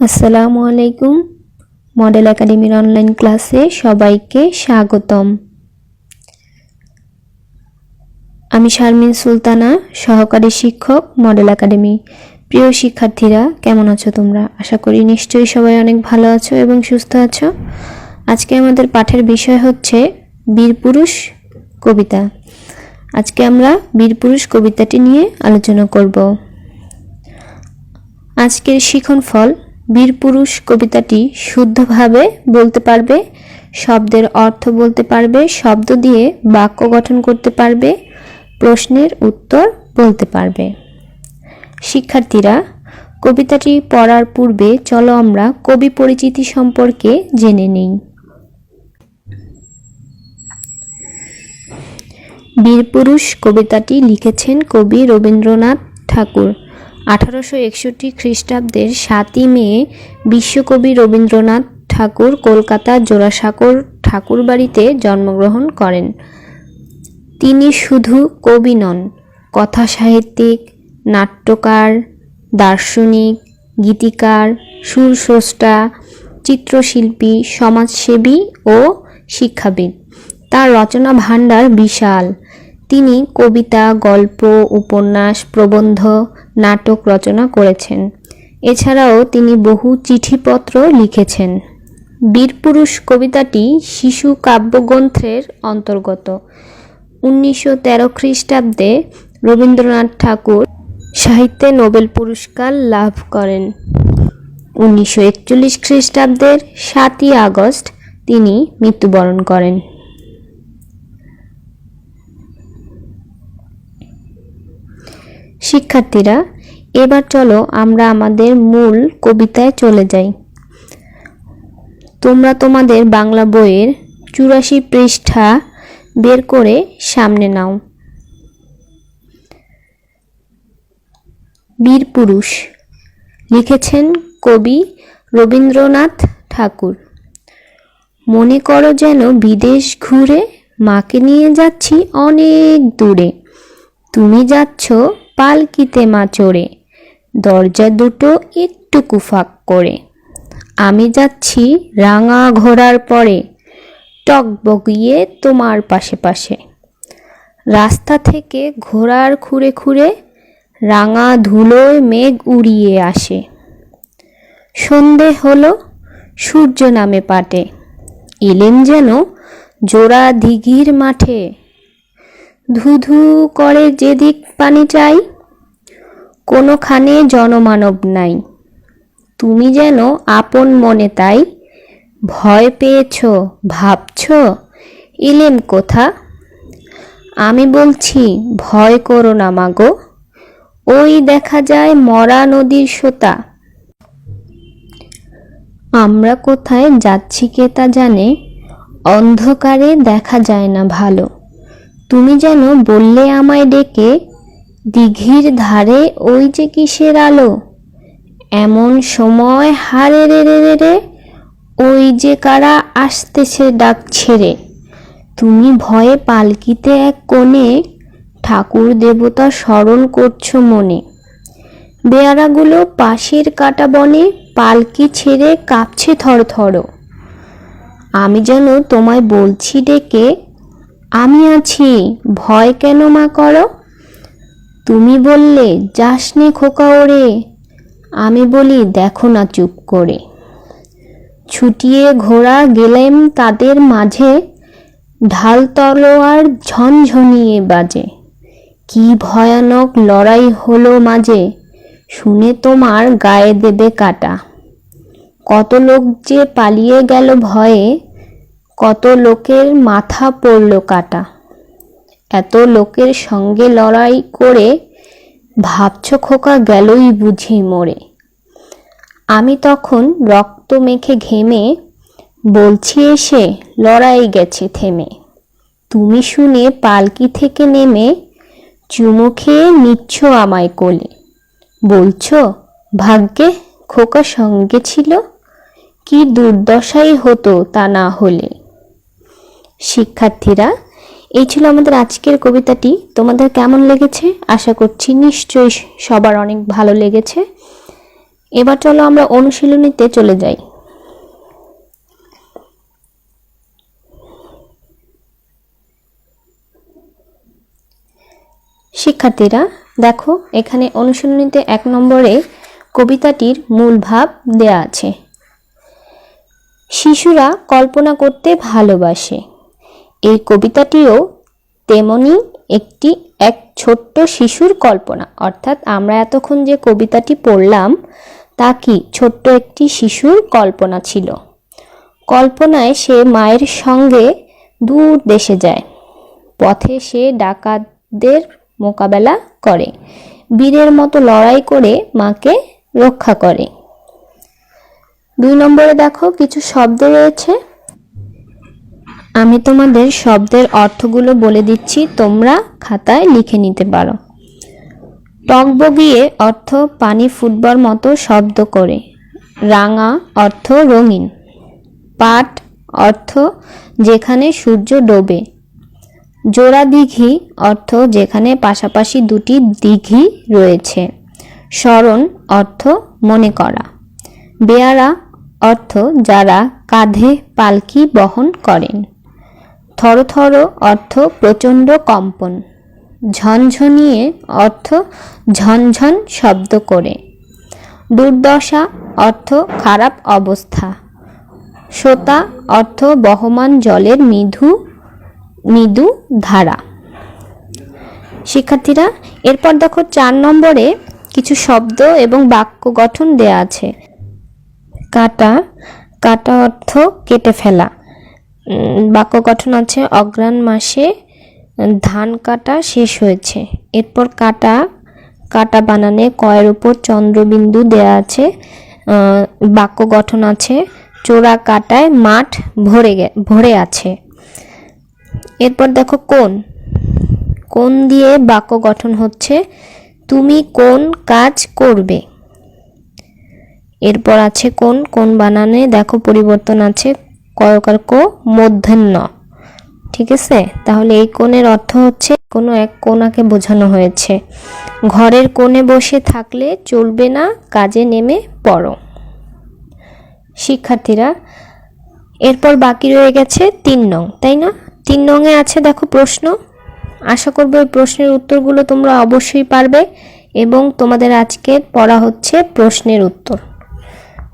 আসসালামু আলাইকুম। মডেল একাডেমির অনলাইন ক্লাসে সবাইকে স্বাগতম। আমি শারমিন সুলতানা, সহকারী শিক্ষক, মডেল একাডেমি। প্রিয় শিক্ষার্থীরা, কেমন আছো তোমরা? আশা করি নিশ্চয়ই সবাই অনেক ভালো আছো এবং সুস্থ আছো। আজকে আমাদের পাঠের বিষয় হচ্ছে বীরপুরুষ কবিতা। আজকে আমরা বীরপুরুষ কবিতাটি নিয়ে আলোচনা করব। আজকের শিখন ফল: বীরপুরুষ কবিতাটি শুদ্ধভাবে বলতে পারবে, শব্দের অর্থ বলতে পারবে, শব্দ দিয়ে বাক্য গঠন করতে পারবে, প্রশ্নের উত্তর বলতে পারবে। শিক্ষার্থীরা, কবিতাটি পড়ার পূর্বে চলো আমরা কবি পরিচিতি সম্পর্কে জেনে নিই। বীরপুরুষ কবিতাটি লিখেছেন কবি রবীন্দ্রনাথ ঠাকুর। 1861 খ্রিস্টাব্দের 7ই মে বিশ্বকবি রবীন্দ্রনাথ ঠাকুর কলকাতা জোড়াসাঁকোর ঠাকুরবাড়িতে জন্মগ্রহণ করেন। তিনি শুধু কবি নন, কথা সাহিত্যিক, নাট্যকার, দার্শনিক, গীতিকার, সুরস্রষ্টা, চিত্রশিল্পী, সমাজসেবী ও শিক্ষাবিদ। তার রচনা ভাণ্ডার বিশাল। তিনি কবিতা, গল্প, উপন্যাস, প্রবন্ধ, নাটক রচনা করেছেন। এছাড়াও তিনি বহু চিঠিপত্র লিখেছেন। বীরপুরুষ কবিতাটি শিশু কাব্যগ্রন্থের অন্তর্গত। 1913 খ্রিস্টাব্দে রবীন্দ্রনাথ ঠাকুর সাহিত্যে নোবেল পুরস্কার লাভ করেন। 1941 খ্রিস্টাব্দের 7ই আগস্ট তিনি মৃত্যুবরণ করেন। শিক্ষার্থীরা, এবার চলো আমরা আমাদের মূল কবিতায় চলে যাই। তোমরা তোমাদের বাংলা বইয়ের 84 পৃষ্ঠা বের করে সামনে নাও। বীরপুরুষ লিখেছেন কবি রবীন্দ্রনাথ ঠাকুর। মনে করো যেন বিদেশ ঘুরে, মাকে নিয়ে যাচ্ছি অনেক দূরে। তুমি যাচ্ছ পালকিতে মা চড়ে, দরজা দুটো একটু ফাঁক করে। আমি যাচ্ছি রাঙা ঘোড়ার পরে, টকবগিয়ে তোমার পাশে পাশে। রাস্তা থেকে ঘোড়ার খুঁড়ে খুঁড়ে, রাঙা ধুলোয় মেঘ উড়িয়ে আসে। সন্ধে হলো, সূর্য নামে পাটে, এলেন যেন জোড়া দিঘির মাঠে। ধুধু করে যেদিক পানি চাই, কোনোখানে জনমানব নাই। তুমি যেন আপন মনে তাই, ভয় পেয়েছ ভাবছ এলেম কোথা। আমি বলছি ভয় করো না মাগো, ওই দেখা যায় মরা নদীর সোতা। আমরা কোথায় যাচ্ছি কে তা জানে, অন্ধকারে দেখা যায় না ভালো। তুমি যেন বললে আমায় ডেকে, দিঘির ধারে ওই যে কিসের আলো। এমন সময় হারে রে রে রে রে, ওই যে কারা আসতেছে ডাক ছেড়ে। তুমি ভয়ে পালকিতে এক কোণে, ঠাকুর দেবতা স্মরণ করছো মনে। বেয়ারাগুলো পাশের কাটা বনে, পালকি ছেড়ে কাঁপছে থরথর। আমি যেন তোমায় বলছি ডেকে, আমি আছি ভয় কেন মা করো। তুমি বললে যাসনে খোকা ওরে, আমি বলি দেখো না চুপ করে। ছুটিয়ে ঘোড়া গেলেম তাদের মাঝে, ঢাল তলোয়ার ঝনঝনিয়ে বাজে। কি ভয়ানক লড়াই হলো মাঝে, শুনে তোমার গায়ে দেবে কাটা। কত লোক যে পালিয়ে গেল ভয়ে, কত লোকের মাথা পড়ল কাটা। এত লোকের সঙ্গে লড়াই করে, ভাবছ খোকা গেলই বুঝি মরে। আমি তখন রক্ত মেখে ঘেমে, বলছি এসে লড়াই গেছে থেমে। তুমি শুনে পালকি থেকে নেমে, চুমু খেয়ে নিচ্ছ আমায় কোলে। বলছো ভাগ্যে খোকা সঙ্গে ছিল, কি দুর্দশাই হতো তা না হলে। শিক্ষার্থীরা, এই ছিল আমাদের আজকের কবিতাটি। তোমাদের কেমন লেগেছে? আশা করছি নিশ্চয়ই সবার অনেক ভালো লেগেছে। এবার চলো আমরা অনুশীলনীতে চলে যাই। শিক্ষার্থীরা দেখো, এখানে অনুশীলনীতে 1 নম্বরে কবিতাটির মূল ভাব দেয়া আছে। শিশুরা কল্পনা করতে ভালোবাসে। এই কবিতাটিও তেমনি এক ছোট্ট শিশুর কল্পনা, অর্থাৎ আমরা এতক্ষণ যে কবিতাটি পড়লাম তা কি ছোট্ট একটি শিশুর কল্পনা ছিল। কল্পনায় সে মায়ের সঙ্গে দূর দেশে যায়। পথে সে ডাকাতদের মোকাবেলা করে, বীরের মতো লড়াই করে মাকে রক্ষা করে। 2 নম্বরে দেখো কিছু শব্দ রয়েছে, আমি তোমাদের শব্দের অর্থগুলো বলে দিচ্ছি, তোমরা খাতায় লিখে নিতে পারো। টকবগিয়ে অর্থ পানি ফুটবার মতো শব্দ করে। রাঙা অর্থ রঙিন। পাট অর্থ যেখানে সূর্য ডোবে। জোড়া দিঘি অর্থ যেখানে পাশাপাশি দুটি দিঘি রয়েছে। স্মরণ অর্থ মনে করা। বেয়ারা অর্থ যারা কাঁধে পালকি বহন করেন। থরথর অর্থ প্রচণ্ড কম্পন। ঝনঝনিয়ে অর্থ ঝনঝন শব্দ করে। দুর্দশা অর্থ খারাপ অবস্থা। সোতা অর্থ বহমান জলের মৃদু ধারা। শিক্ষার্থীরা এরপর দেখো 4 নম্বরে কিছু শব্দ এবং বাক্য গঠন দেয়া আছে। কাটা, কাটা অর্থ কেটে ফেলা। বাক্য গঠন আছে, অগ্রহায়ণ মাসে ধান কাটা শেষ হয়েছে। এরপর কাটা, কাটা বানানে কয়ের উপর চন্দ্রবিন্দু দেয়া আছে। বাক্য গঠন আছে, চোরা কাটায় মাঠ ভরে আছে। এরপর দেখো কোন, কোন দিয়ে বাক্য গঠন হচ্ছে, তুমি কোন কাজ করবে। এরপর আছে কোন, কোন বানানে দেখো পরিবর্তন আছে, কয়কার কো মূর্ধন্য। ঠিক আছে, তাহলে এই কোণের অর্থ হচ্ছে কোনো এক কোণাকে বোঝানো হয়েছে। ঘরের কোণে বসে থাকলে চলবে না, কাজে নেমে পড়ো। শিক্ষার্থীরা এরপর বাকি রয়ে গেছে 3 নং, তাই না? 3 নংয়ে আছে দেখো প্রশ্ন। আশা করব এই প্রশ্নের উত্তরগুলো তোমরা অবশ্যই পারবে এবং তোমাদের আজকের পড়া হচ্ছে প্রশ্নের উত্তর।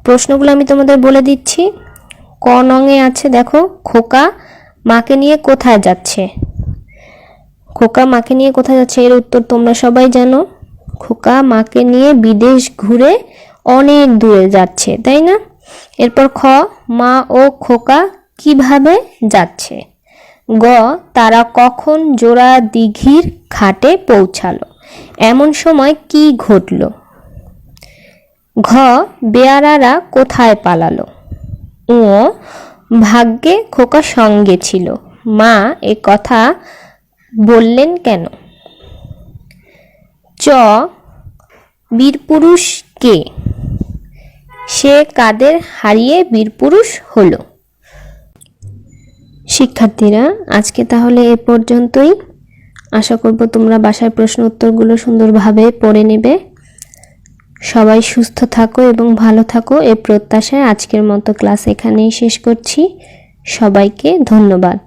প্রশ্নগুলো আমি তোমাদের বলে দিচ্ছি। ক নংয়ে আছে দেখো, খোকা মাকে নিয়ে কোথায় যাচ্ছে। খোকা মাকে নিয়ে কোথায় যাচ্ছে এর উত্তর তোমরা সবাই জানো। খোকা মাকে নিয়ে বিদেশ ঘুরে অনেক দূরে যাচ্ছে, তাই না? এরপর খ, মা ও খোকা কিভাবে যাচ্ছে। গ, তারা কখন জোড়া দিঘির ঘাটে পৌঁছালো, এমন সময় কি ঘটল। ঘ, বেয়ারারা কোথায় পালালো। ও, ভাগ্যে খোকা সঙ্গে ছিল, মা এ কথা বললেন কেন। চ, বীরপুরুষ কে, সে কাদের হারিয়ে বীরপুরুষ হলো। শিক্ষার্থীরা আজকে তাহলে এ পর্যন্তই। আশা করব তোমরা বাসায় প্রশ্ন উত্তরগুলো সুন্দরভাবে পড়ে নেবে। সবাই সুস্থ থাকো এবং ভালো থাকো এই প্রত্যাশায় আজকের মতো ক্লাস এখানেই শেষ করছি। সবাইকে ধন্যবাদ।